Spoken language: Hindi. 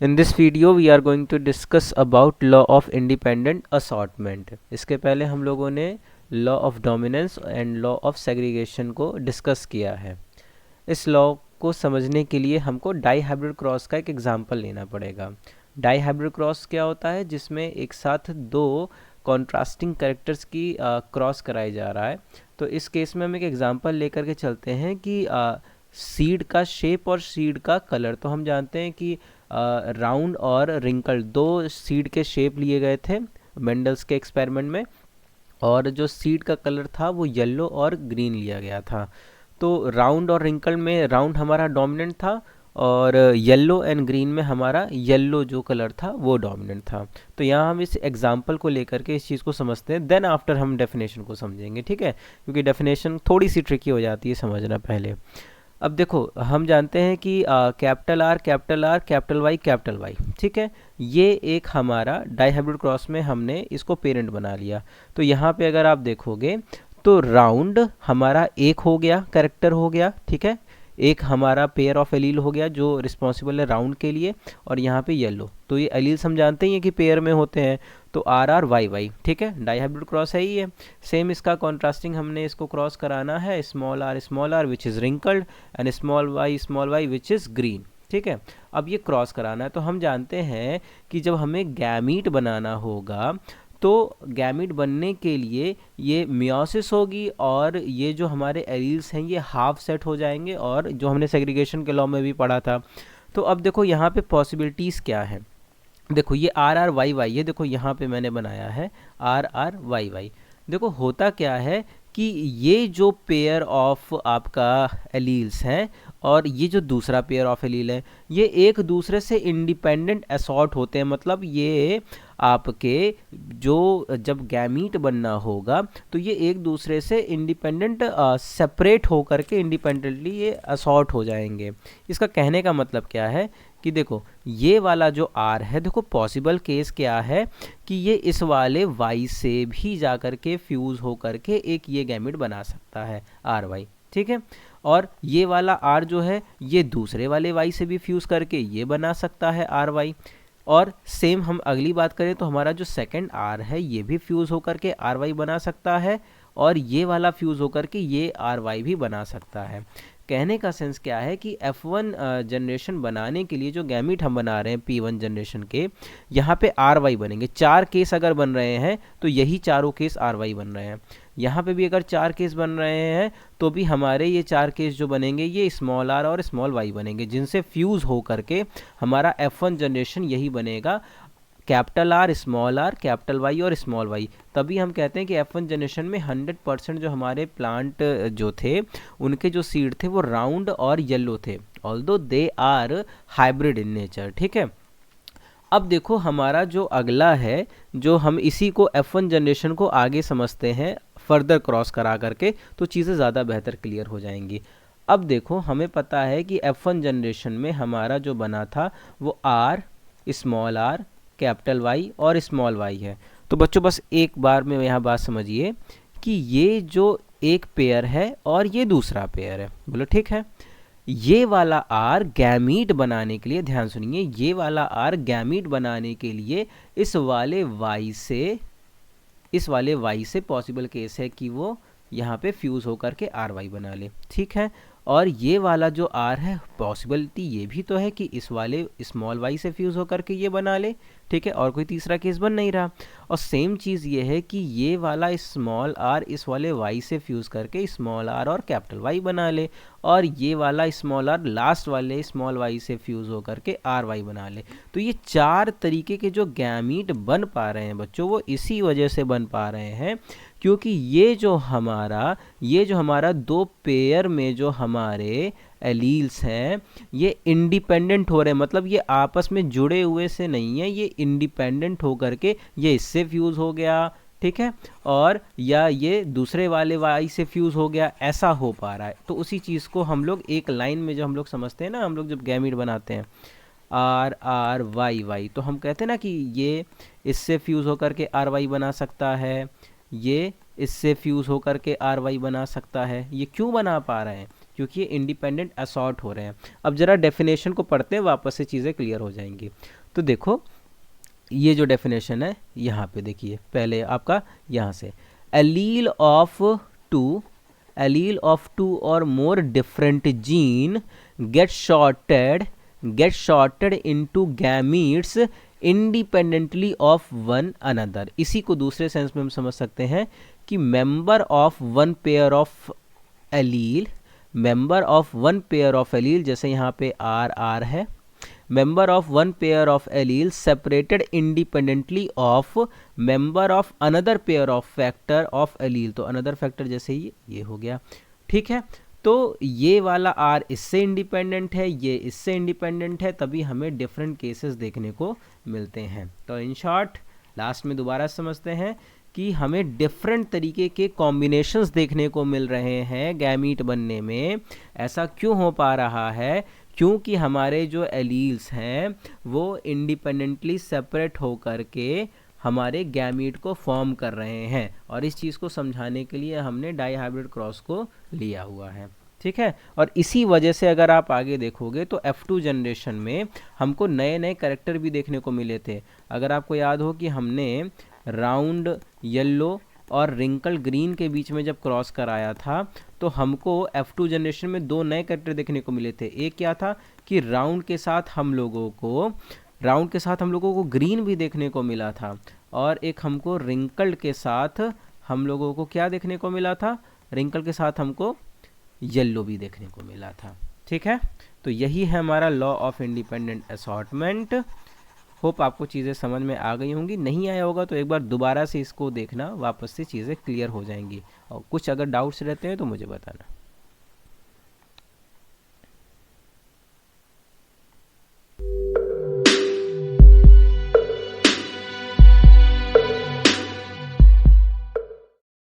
In this video we are going to discuss about law of independent assortment. इसके पहले हम लोगों ने law of dominance and law of segregation को डिस्कस किया है। इस लॉ को समझने के लिए हमको डाई हाइब्रिड क्रॉस का एक एग्जांपल लेना पड़ेगा। डाई हाइब्रिड क्रॉस क्या होता है? जिसमें एक साथ दो कॉन्ट्रास्टिंग कैरेक्टर्स की क्रॉस कराई जा रहा है। तो इस केस में हम एक एग्जांपल लेकर के चलते हैं कि सीड का शेप और सीड का कलर। तो हम जानते हैं कि राउंड और रिंकल दो सीड के शेप लिए गए थे मेंडल्स के एक्सपेरिमेंट में, और जो सीड का कलर था वो येलो और ग्रीन लिया गया था। तो राउंड और रिंकल में राउंड हमारा डोमिनेंट था और येलो एंड ग्रीन में हमारा येलो जो कलर था वो डोमिनेंट था। तो यहाँ हम इस एग्जांपल को लेकर के इस चीज़ को समझते हैं, देन आफ्टर हम डेफिनेशन को समझेंगे, ठीक है? क्योंकि डेफिनेशन थोड़ी सी ट्रिकी हो जाती है समझना पहले। अब देखो, हम जानते हैं कि कैपिटल आर कैपिटल वाई, ठीक है? ये एक हमारा डाईहाइब्रिड क्रॉस में हमने इसको पेरेंट बना लिया। तो यहाँ पे अगर आप देखोगे तो राउंड हमारा एक हो गया, करेक्टर हो गया, ठीक है? एक हमारा पेयर ऑफ एलील हो गया जो रिस्पॉन्सिबल है राउंड के लिए, और यहाँ पे येलो। तो ये एलील्स हम जानते ही हैं कि पेयर में होते हैं, तो आर आर वाई वाई, ठीक है? डाईहाइब्रिड क्रॉस है ही है। सेम इसका कॉन्ट्रास्टिंग हमने इसको क्रॉस कराना है, small R which is wrinkled and small Y which is green, ठीक है? अब ये क्रॉस कराना है। तो हम जानते हैं कि जब हमें गैमीट बनाना होगा तो गैमीट बनने के लिए ये मियोसिस होगी और ये जो हमारे एलील्स हैं ये हाफ सेट हो जाएंगे, और जो हमने सेग्रीगेशन के लॉ में भी पढ़ा था। तो अब देखो यहाँ पे पॉसिबिलिटीज़ क्या है। देखो ये आर आर वाई वाई है, देखो यहाँ पे मैंने बनाया है आर आर वाई वाई। देखो होता क्या है कि ये जो पेयर ऑफ आपका एलील्स हैं और ये जो दूसरा पेयर ऑफ एलील है, ये एक दूसरे से इंडिपेंडेंट असॉर्ट होते हैं। मतलब ये आपके जो जब गैमीट बनना होगा तो ये एक दूसरे से इंडिपेंडेंट सेपरेट होकर के इंडिपेंडेंटली ये असॉर्ट हो जाएंगे। इसका कहने का मतलब क्या है कि देखो ये वाला जो R है, देखो पॉसिबल केस क्या है कि ये इस वाले Y से भी जा कर के फ्यूज़ हो करके एक ये गैमेट बना सकता है RY, ठीक है? और ये वाला R जो है ये दूसरे वाले Y से भी फ्यूज़ करके ये बना सकता है RY। और सेम हम अगली बात करें तो हमारा जो सेकंड R है ये भी फ्यूज़ होकर के RY बना सकता है, और ये वाला फ्यूज़ होकर के ये RY भी बना सकता है। कहने का सेंस क्या है कि F1 जनरेशन बनाने के लिए जो गैमीट हम बना रहे हैं P1 जनरेशन के, यहाँ पे RY बनेंगे। 4 केस अगर बन रहे हैं तो यही चारों केस RY बन रहे हैं। यहाँ पे भी अगर 4 केस बन रहे हैं तो भी हमारे ये 4 केस जो बनेंगे ये स्मॉल r और स्मॉल y बनेंगे, जिनसे फ्यूज़ हो करके हमारा F1 जनरेशन यही बनेगा, कैपिटल आर कैपिटल वाई और स्मॉल वाई। तभी हम कहते हैं कि F1 जनरेशन में 100% जो हमारे प्लांट जो थे उनके जो सीड थे वो राउंड और येलो थे, although they are hybrid in nature, ठीक है? अब देखो हमारा जो अगला है, जो हम इसी को F1 जनरेशन को आगे समझते हैं फर्दर क्रॉस करा करके, तो चीज़ें ज़्यादा बेहतर क्लियर हो जाएंगी। अब देखो हमें पता है कि F1 जनरेशन में हमारा जो बना था वो R, small r, capital Y और स्मॉल वाई है। तो बच्चों बस एक बार में यहाँ बात समझिए कि ये जो एक पेयर है और ये दूसरा पेयर है, बोलो ठीक है? ये वाला आर गैमीट बनाने के लिए, ध्यान सुनिए, ये वाला आर गैमीट बनाने के लिए इस वाले वाई से पॉसिबल केस है कि वो यहाँ पे फ्यूज़ होकर के आर वाई बना ले, ठीक है? और ये वाला जो आर है, पॉसिबिलिटी ये भी तो है कि इस वाले स्मॉल वाई से फ्यूज़ होकर के ये बना ले, ठीक है? और कोई तीसरा केस बन नहीं रहा। और सेम चीज़ ये है कि ये वाला स्मॉल आर इस वाले वाई से फ्यूज़ करके स्मॉल आर और कैपिटल वाई बना ले, और ये वाला स्मॉल आर लास्ट वाले स्मॉल वाई से फ्यूज़ होकर के आर वाई बना ले। तो ये 4 तरीके के जो गैमीट बन पा रहे हैं बच्चों, वो इसी वजह से बन पा रहे हैं क्योंकि ये जो हमारा दो पेयर में जो हमारे एलील्स हैं ये इंडिपेंडेंट हो रहे हैं। मतलब ये आपस में जुड़े हुए से नहीं है, ये इंडिपेंडेंट हो करके ये इससे फ्यूज़ हो गया, ठीक है? और या ये दूसरे वाले वाई से फ्यूज़ हो गया, ऐसा हो पा रहा है। तो उसी चीज़ को हम लोग एक लाइन में जो हम लोग समझते हैं ना, हम लोग जब गैमीट बनाते हैं आर आर वाई वाई, तो हम कहते हैं ना कि ये इससे फ्यूज़ होकर के आर वाई बना सकता है, ये इससे फ्यूज़ होकर के आर वाई बना सकता है। ये क्यों बना पा रहे हैं? क्योंकि ये इंडिपेंडेंट असॉर्ट हो रहे हैं। अब जरा डेफिनेशन को पढ़ते हैं, वापस से चीज़ें क्लियर हो जाएंगी। तो देखो ये जो डेफिनेशन है यहाँ पे देखिए, पहले आपका यहाँ से एलील ऑफ टू और more different gene get sorted into gametes independently of one another. इसी को दूसरे सेंस में हम समझ सकते हैं कि member of one pair of allele, जैसे यहाँ पे आर है, member of one pair of alleles separated independently of member of another pair of factor of allele। तो another factor जैसे ये हो गया, ठीक है। तो ये वाला R इससे इंडिपेंडेंट है, ये इससे इंडिपेंडेंट है, तभी हमें डिफरेंट केसेस देखने को मिलते हैं। तो इन शॉर्ट लास्ट में दोबारा समझते हैं कि हमें डिफरेंट तरीके के कॉम्बिनेशंस देखने को मिल रहे हैं गैमीट बनने में। ऐसा क्यों हो पा रहा है? क्योंकि हमारे जो एलील्स हैं वो इंडिपेंडेंटली सेपरेट होकर के हमारे गैमीट को फॉर्म कर रहे हैं, और इस चीज़ को समझाने के लिए हमने डाईहाइब्रिड क्रॉस को लिया हुआ है, ठीक है। और इसी वजह से अगर आप आगे देखोगे तो F2 जनरेशन में हमको नए नए कैरेक्टर भी देखने को मिले थे। अगर आपको याद हो कि हमने राउंड येलो और रिंकल ग्रीन के बीच में जब क्रॉस कराया था तो हमको F2 जनरेशन में दो नए कैरेक्टर देखने को मिले थे। एक क्या था कि राउंड के साथ हम लोगों को ग्रीन भी देखने को मिला था, और एक हमको रिंकल्ड के साथ हम लोगों को क्या देखने को मिला था, रिंकल के साथ हमको येलो भी देखने को मिला था, ठीक है। तो यही है हमारा law of independent assortment. Hope आपको चीज़ें समझ में आ गई होंगी। नहीं आया होगा तो एक बार दोबारा से इसको देखना, वापस से चीज़ें क्लियर हो जाएंगी, और कुछ अगर डाउट्स रहते हैं तो मुझे बताना।